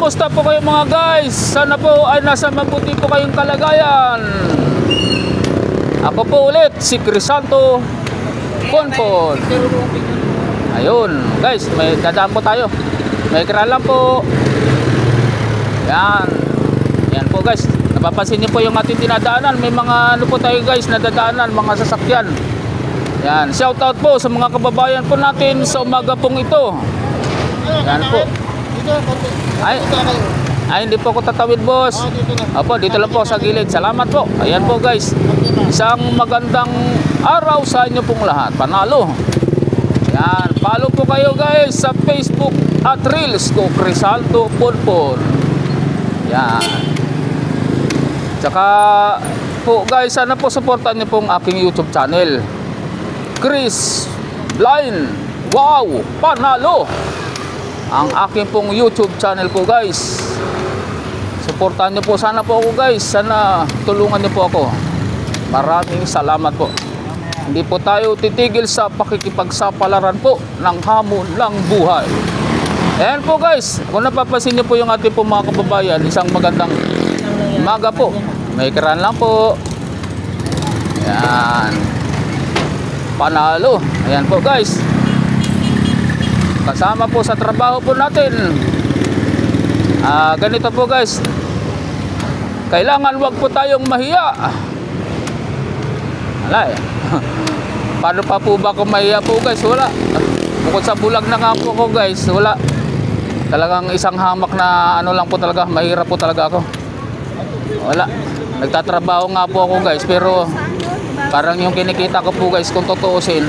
kumusta po kayo mga guys? Sana po ay nasa mabuti po kayong kalagayan. Ako po ulit, si Crisanto Ponpon. Ayun, guys, may dadaan po tayo. May lang po. Yan. Yan po guys. Napapansin niyo po yung ating dinadaanan. May mga ano po tayo guys, nadadaanan, mga sasakyan. Yan, shout out po sa mga kababayan po natin sa umaga pong ito. Yan po. Ay, hindi po ako tatawid, boss. Opo, dito lang po sa gilid. Salamat po. Ayan po guys. Isang magandang araw sa inyo pong lahat. Panalo. Yan, follow po kayo guys sa Facebook at Reels ko, Crisanto Ponpon. Yan. Tsaka po guys, sana po supportan niyo pong aking YouTube channel, Chris Blind. Wow, panalo ang aking pong YouTube channel po guys. Supportan niyo po sana po ako guys. Sana tulungan niyo po ako. Maraming salamat po. Hindi po tayo titigil sa pakikipagsapalaran po ng hamon ng buhay. Ayan po guys, kung napapansin niyo po yung ating po mga kababayan, isang magandang umaga po. May kiran lang po. Ayan. Panalo. Ayan po guys. Kasama po sa trabaho po natin. Ganito po guys. Kailangan wag po tayong mahiya. Wala eh. Paano pa po ba kung mahiya po guys? Wala. Bukod sa bulag na nga po ko guys, wala. Talagang isang hamak na ano lang po talaga. Mahirap po talaga ako. Wala. Nagtatrabaho nga po ako guys, pero parang yung kinikita ko po guys, kung tutuusin,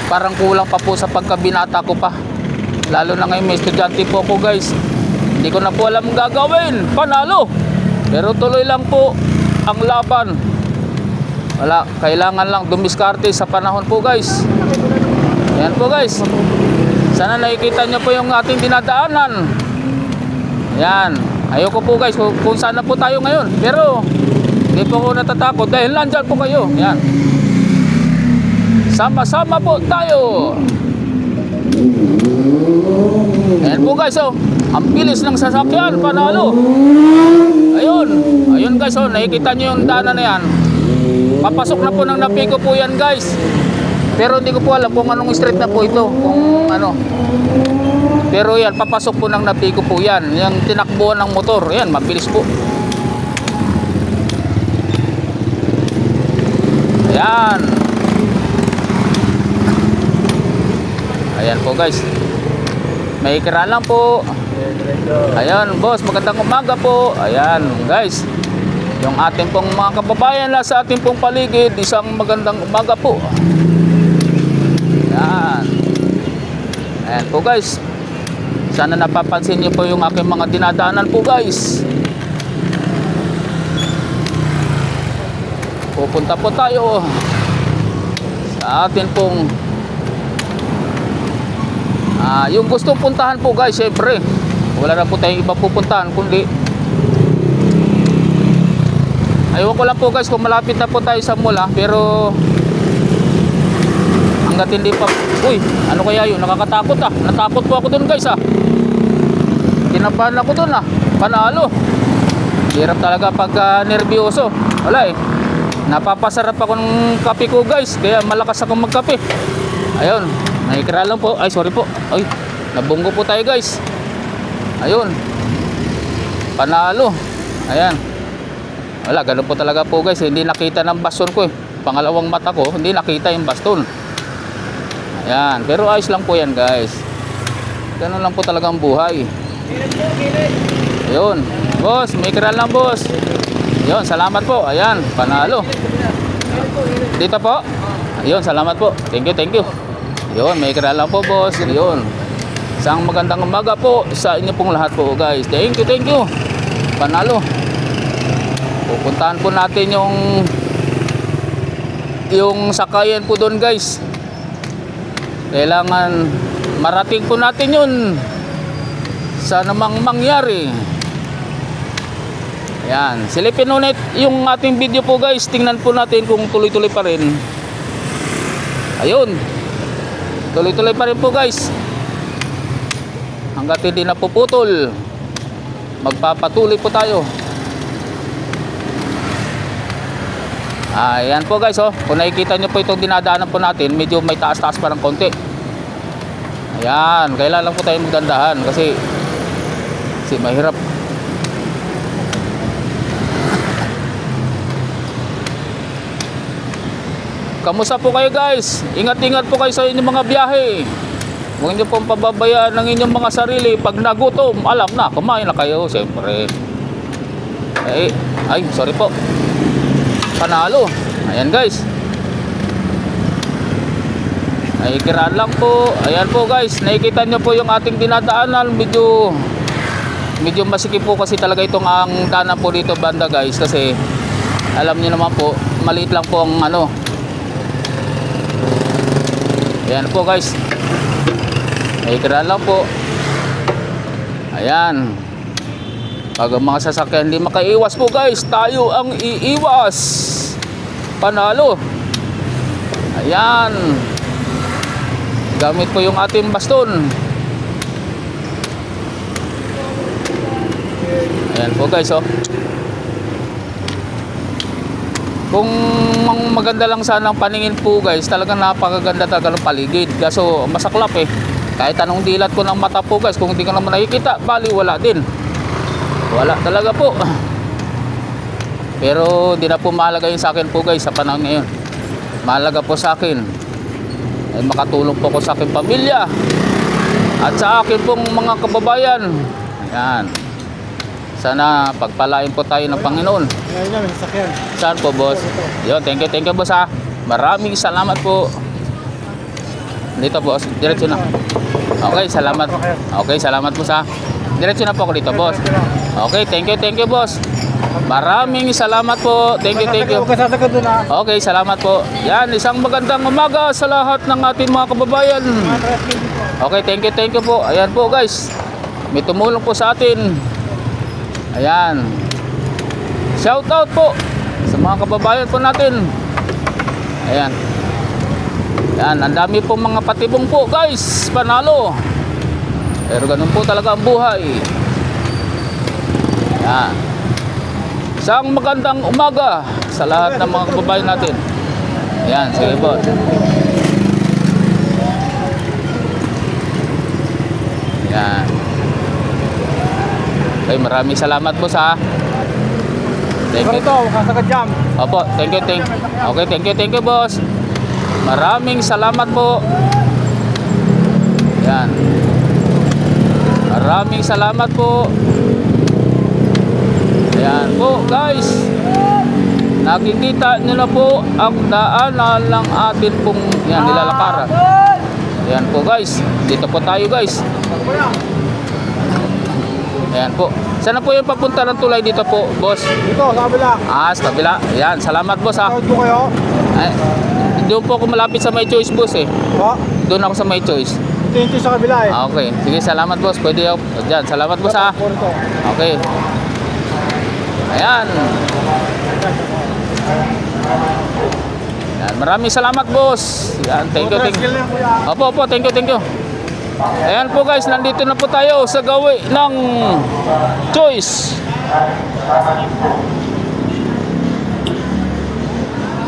parang kulang pa po sa pagkabinata ko pa. Lalo na ngayon may estudyante po ako guys. Hindi ko na po alam gagawin. Panalo. Pero tuloy lang po ang laban. Wala, kailangan lang dumiskarte sa panahon po guys. Ayan po guys. Sana nakikita nyo po yung ating dinadaanan. Ayan. Ayoko po guys kung sana po tayo ngayon. Pero hindi po ako natatakot dahil nandyan po kayo. Ayan. Sama-sama po tayo. Ayan po guys oh. Ang bilis ng sasakyan. Panalo. Ayun. Ayun guys oh. Nakikita nyo yung daanan na yan. Papasok na po ng Napico po yan guys. Pero hindi ko po alam kung anong street na po ito. Kung ano. Pero yan, papasok po ng Napico po yan. Yung tinakbuhan ng motor. Yan, mabilis po. Ayan. Ayan po guys. May ikira lang po. Ayan boss, magandang umaga po. Ayan guys. Yung ating pong mga kababayan na sa ating pong paligid, isang magandang umaga po. Ayan. Ayan po guys. Sana napapansin niyo po yung aking mga dinadaanan po guys. Pupunta po tayo sa atin pong yung gustong puntahan po guys. Syempre wala na po tayong iba pupuntahan kundi aywan ko lang po guys kung malapit na po tayo sa mall pero hanggat hindi pa. Uy, ano kaya yun? Nakakatakot natakot po ako dun guys kinabahan ako dun Panalo. Hirap talaga pag nervyoso. Wala eh, napapasarap ako ng kape ko guys, kaya malakas akong magkape. Ayun, nakikira lang po. Ay sorry po. Ay, nabunggo po tayo guys. Ayun, panalo. Ayan. Wala, ganun po talaga po guys. Hindi nakita ng baston ko eh. Pangalawang mata ko, hindi nakita yung baston. Ayan, pero ayos lang po yan guys. Ganun lang po talaga ang buhay. Ayun, boss, may kiral lang boss. Ayun, salamat po. Ayan, panalo. Dito po. Ayun, salamat po. Thank you, thank you. Ayun, may kiral lang po boss. Ayun. Isang magandang umaga po sa inyo pong lahat po guys. Thank you, thank you. Panalo. Pupuntahan po natin yung sakayan po doon guys. Kailangan marating po natin yun sa namang mangyari. Ayan, silipin ulit yung ating video po guys. Tingnan po natin kung tuloy-tuloy pa rin. Ayun, tuloy-tuloy pa rin po guys hanggat hindi napuputol. magpapatuloy po tayo. Ayan po guys, oh. Kung nakikita nyo po itong dinadaanan po natin, medyo may taas-taas pa ng konti. Ayan, kailangan lang po tayo magdandahan kasi mahirap. Kamusta po kayo guys? Ingat-ingat po kayo sa inyong mga biyahe. Huwag niyo pong pababayaan ng inyong mga sarili. Pag nagutom, alam na, kumain na kayo. Siyempre. Ay, sorry po. Panalo. Ayan guys. Nakikiraan lang po. Ayan po guys. Nakikita nyo po yung ating dinadaanan. Medyo masikip po kasi talaga itong ang daanan po dito banda guys. Kasi alam niyo naman po, maliit lang po ang ano. Ayan po guys. Nakikiraan lang po. Ayan. Pag ang mga sasakyan hindi makaiwas po guys, tayo ang iiwas. Panalo. Ayan. Gamit po yung ating baston. Ayan po guys, oh. Kung maganda lang sana ang paningin po guys, talagang napakaganda talaga ng paligid. Kaso masaklap eh. Kahit anong dilat ko ng mata po guys, kung hindi ko naman nakikita, bali wala din. Wala talaga po. Pero hindi na po mahalaga yun sa akin po guys sa panahon ngayon. Mahalaga po sa akin ay makatulong po ko sa aking pamilya at sa akin pong mga kababayan. Ayan. Sana pagpalain po tayo ng Panginoon. Saan po boss? Yun, thank you boss ha. Maraming salamat po. Dito boss, diretso na. Okay, salamat. Okay, salamat po sa. Diretso na po ako dito boss. Okay, thank you boss. Maraming salamat po. Thank you. Okay, salamat po. Yan, isang magandang umaga sa lahat ng ating mga kababayan. Okay, thank you po. Ayan po guys. May tumulong po sa atin. Ayan. Shout out po sa mga kababayan po natin. Ayan. Ayan, ang dami po mga patibong po guys. Panalo. Pero ganun po talaga ang buhay. Ayan. Isang magandang umaga sa lahat ng mga kababayan natin. Ayan, sige po. Ayan. Okay, maraming salamat po sa. Thank you. Opo, thank you. Okay, thank you boss. Maraming salamat po. Ayan. Maraming salamat po. Ayan po guys. Nakikita nyo na po ang daanan ng atin pong yan, nilalakaran. Ayan po guys. Dito po tayo guys. Ayan po. Sana po yung papunta ng tulay dito po, boss? Dito, sa kabila. Sa kabila. Ayan, salamat boss ha. Saan po kayo? Ay, doon po ako malapit sa My Choice boss eh. Po? Doon ako sa My Choice. Ito sa kabila eh. Okay. Sige, salamat boss. Pwede ako. Diyan, salamat boss ha. Okay. Ayan. Ayan. Maraming salamat boss. Ayan, thank you. Opo, thank you. Ayan po guys, nandito na po tayo sa gawi ng Choice.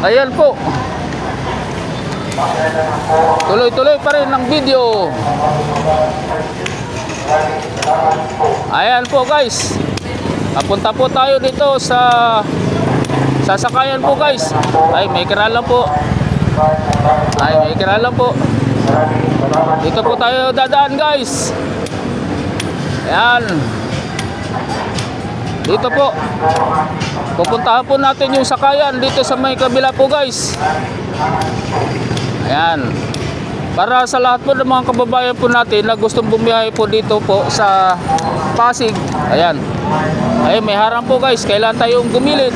Ayan po. Tuloy-tuloy pa rin ang video. Ayan po guys. Papunta po tayo dito sa sasakayan po guys. Ay, may kiralan po. Dito po tayo dadaan guys. Ayan. Dito po. Pupuntahan po natin yung sakayan dito sa may kabila po guys. Ayan. Para sa lahat po ng mga kababayan po natin na gustong bumiyahe po dito po sa Pasig. Ayan. Ay, may harang po guys. Kailan tayong gumilid.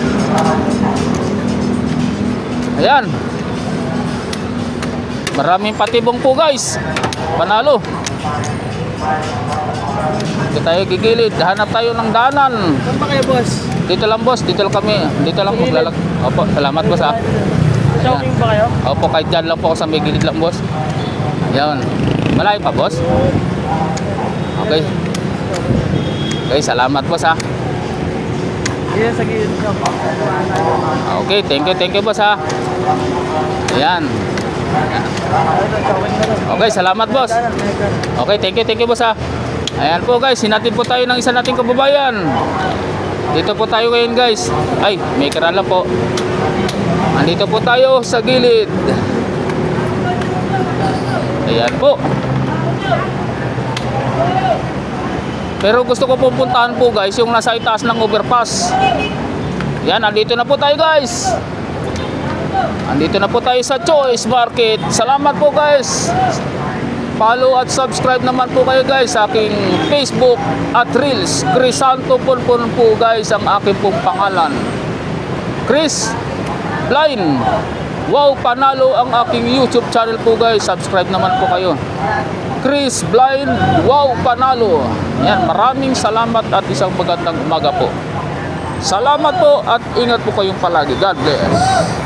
Ayan. Maraming patibong po guys. Panalo. Dito tayo gigilid. Hanap tayo ng daanan. Saan ba kayo, boss? Dito lang boss. Dito lang kami. Dito lang maglalag. Opo, salamat boss ha. Shopping ba kayo? Opo, kahit dyan lang po ako sa may gilid lang boss. Ayan. Malayo pa boss? Okay. Okay, salamat boss ha. Yan sa gilid niyo. Okay, thank you boss ha. Ayan. Okay, salamat boss. Okay, thank you boss ha. Ayan po guys, hinatid po tayo ng isa nating kababayan. Dito po tayo ngayon guys. Ay, may karala po. Andito po tayo sa gilid. Ayan po. Pero gusto ko pong puntahan po guys yung nasa itaas ng overpass. Yan, andito na po tayo guys. Andito na po tayo sa Choice Market. Salamat po guys. Follow at subscribe naman po kayo guys sa aking Facebook at Reels. Crisanto Ponpon po guys ang aking pong pangalan. Chris Blind. Wow, panalo ang aking YouTube channel po guys. Subscribe naman po kayo. Chris Blind, wow, panalo. Yan, maraming salamat at isang magandang umaga po. Salamat po at ingat po kayong palagi. God bless.